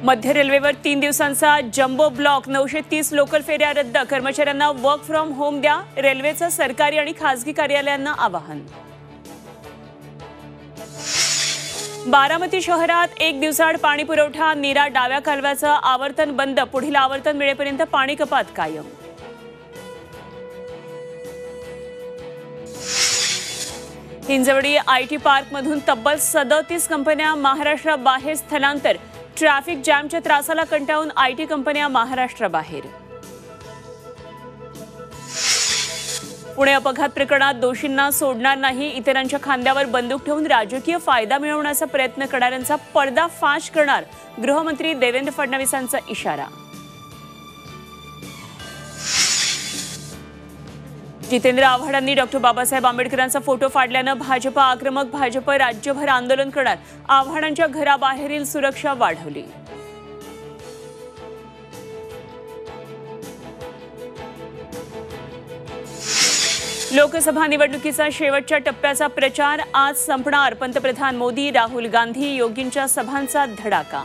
मध्य रेल्वेवर 3 दिवसांचा jumbo block, 930 local फेऱ्या रद्द, कर्मचाऱ्यांना वर्क फ्रॉम होम द्या, रेल्वेचं सरकारी आणि खासगी कार्यालयांना आवाहन. बारामती शहरात 1 दिवसाआड पाणी पुरवठा, नीरा डाव्या कालव्याचं आवर्तन बंद, पुढील आवर्तन मिळेपर्यंत पाणी कपात कायम. हिंजवडी आयटी पार्कमधून तब्बल 37 कंपन्या महाराष्ट्राबाहेर स्थलांतर, ट्रॅफिक जॅमच्या त्रासाला कंटाळून आयटी कंपन्या महाराष्ट्राबाहेर. पुणे अपघात प्रकरणात दोषींना सोडणार नाही, इतरांच्या खांद्यावर बंदूक ठेवून राजकीय फायदा मिळवण्याचा प्रयत्न करणाऱ्यांचा पर्दाफाश करणार, गृहमंत्री देवेंद्र फडणवीसांचा इशारा. जितेंद्र आव्हाडांनी डॉक्टर बाबासाहेब आंबेडकरांचा फोटो फाडल्यानं भाजप आक्रमक, भाजप राज्यभर आंदोलन करणार, आव्हाडांच्या घराबाहेरील सुरक्षा वाढवली. लोकसभा निवडणुकीचा शेवटच्या टप्प्याचा प्रचार आज संपणार, पंतप्रधान मोदी, राहुल गांधी, योगींच्या सभांचा धडाका.